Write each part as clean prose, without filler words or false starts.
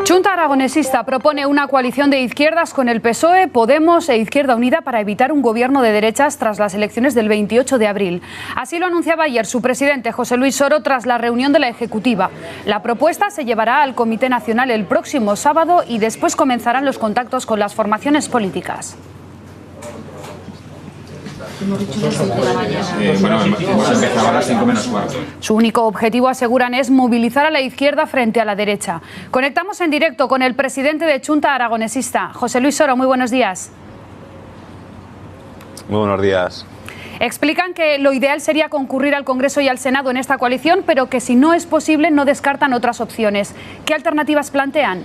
Chunta Aragonesista propone una coalición de izquierdas con el PSOE, Podemos e Izquierda Unida para evitar un gobierno de derechas tras las elecciones del 28 de abril. Así lo anunciaba ayer su presidente, José Luis Soro, tras la reunión de la Ejecutiva. La propuesta se llevará al Comité Nacional el próximo sábado y después comenzarán los contactos con las formaciones políticas. Hemos empezado a las 5 menos cuarto. Su único objetivo, aseguran, es movilizar a la izquierda frente a la derecha. Conectamos en directo con el presidente de Chunta Aragonesista, José Luis Soro. Muy buenos días. Muy buenos días. Explican que lo ideal sería concurrir al Congreso y al Senado en esta coalición, pero que si no es posible no descartan otras opciones. ¿Qué alternativas plantean?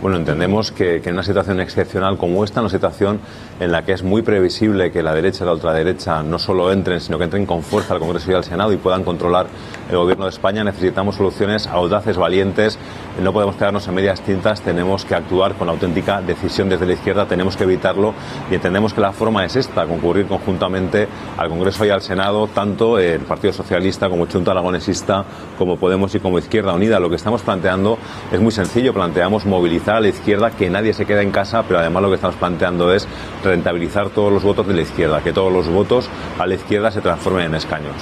Bueno, entendemos que en una situación excepcional como esta, una situación en la que es muy previsible que la derecha y la ultraderecha no solo entren, sino que entren con fuerza al Congreso y al Senado y puedan controlar el Gobierno de España, necesitamos soluciones audaces, valientes. No podemos quedarnos en medias tintas, tenemos que actuar con auténtica decisión desde la izquierda, tenemos que evitarlo y entendemos que la forma es esta, concurrir conjuntamente al Congreso y al Senado, tanto el Partido Socialista como Chunta Aragonesista, como Podemos y como Izquierda Unida. Lo que estamos planteando es muy sencillo, planteamos movilizar a la izquierda, que nadie se quede en casa, pero además lo que estamos planteando es rentabilizar todos los votos de la izquierda, que todos los votos a la izquierda se transformen en escaños.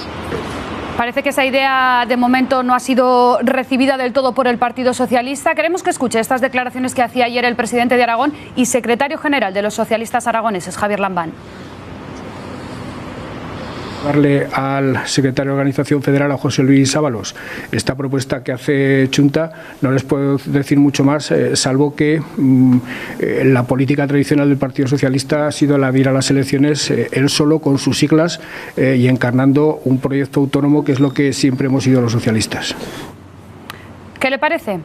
Parece que esa idea de momento no ha sido recibida del todo por el Partido Socialista. Queremos que escuche estas declaraciones que hacía ayer el presidente de Aragón y secretario general de los socialistas aragoneses, Javier Lambán. Darle al secretario de Organización Federal, a José Luis Ábalos, esta propuesta que hace Chunta. No les puedo decir mucho más, salvo que la política tradicional del Partido Socialista ha sido la de ir a las elecciones él solo con sus siglas y encarnando un proyecto autónomo, que es lo que siempre hemos sido los socialistas. ¿Qué le parece?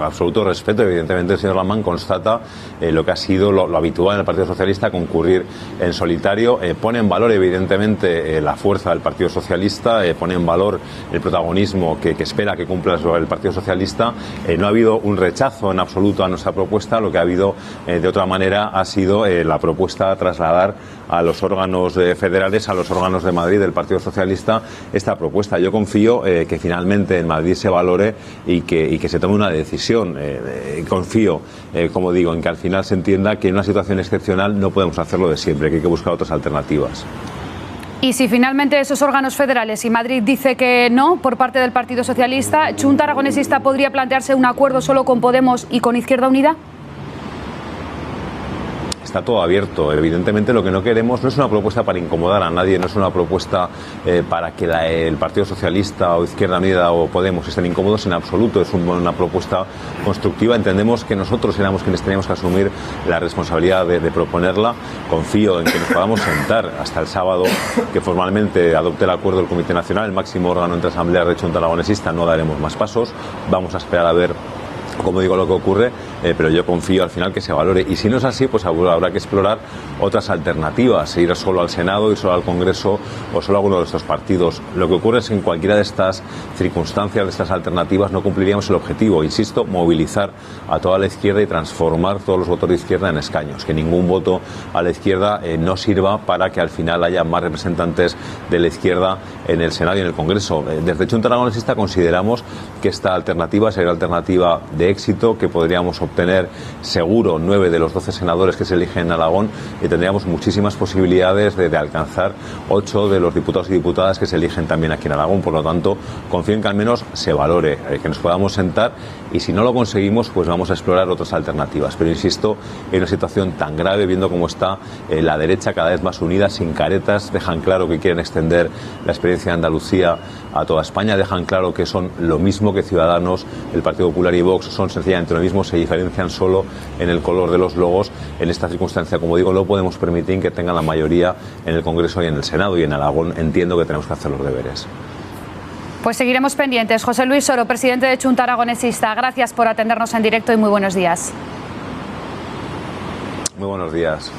Absoluto respeto. Evidentemente el señor Lambán constata lo que ha sido lo habitual en el Partido Socialista, concurrir en solitario. Pone en valor evidentemente la fuerza del Partido Socialista, pone en valor el protagonismo que espera que cumpla el Partido Socialista. No ha habido un rechazo en absoluto a nuestra propuesta. Lo que ha habido de otra manera ha sido la propuesta a trasladar a los órganos federales, a los órganos de Madrid del Partido Socialista esta propuesta. Yo confío que finalmente en Madrid se valore y que se tome una decisión. Confío, como digo, en que al final se entienda que en una situación excepcional no podemos hacerlo de siempre, que hay que buscar otras alternativas. Y si finalmente esos órganos federales y Madrid dice que no, por parte del Partido Socialista, ¿Chunta Aragonesista podría plantearse un acuerdo solo con Podemos y con Izquierda Unida? Está todo abierto. Evidentemente lo que no queremos no es una propuesta para incomodar a nadie, no es una propuesta para que el Partido Socialista o Izquierda Unida o Podemos estén incómodos en absoluto. Es una propuesta constructiva. Entendemos que nosotros éramos quienes teníamos que asumir la responsabilidad de proponerla. Confío en que nos podamos sentar hasta el sábado, que formalmente adopte el acuerdo del Comité Nacional, el máximo órgano entre asambleas de Chunta Aragonesista. No daremos más pasos. Vamos a esperar a ver, como digo, lo que ocurre, pero yo confío al final que se valore. Y si no es así, pues habrá que explorar otras alternativas, ir solo al Senado, ir solo al Congreso o solo a alguno de estos partidos. Lo que ocurre es que en cualquiera de estas circunstancias, de estas alternativas, no cumpliríamos el objetivo, insisto, movilizar a toda la izquierda y transformar todos los votos de izquierda en escaños. Que ningún voto a la izquierda no sirva para que al final haya más representantes de la izquierda en el Senado y en el Congreso. Desde Chunta Aragonesista consideramos que esta alternativa sería la alternativa de éxito, que podríamos obtener seguro 9 de los 12 senadores que se eligen en Aragón y tendríamos muchísimas posibilidades de alcanzar 8 de los diputados y diputadas que se eligen también aquí en Aragón. Por lo tanto, confío en que al menos se valore, que nos podamos sentar, y si no lo conseguimos, pues vamos a explorar otras alternativas. Pero insisto, en una situación tan grave, viendo cómo está la derecha cada vez más unida, sin caretas, dejan claro que quieren extender la experiencia de Andalucía a toda España, dejan claro que son lo mismo que Ciudadanos, el Partido Popular y Vox, son sencillamente lo mismo, se diferencian solo en el color de los logos. En esta circunstancia, como digo, no podemos permitir que tengan la mayoría en el Congreso y en el Senado, y en Aragón entiendo que tenemos que hacer los deberes. Pues seguiremos pendientes. José Luis Soro, presidente de Chunta Aragonesista, gracias por atendernos en directo y muy buenos días. Muy buenos días.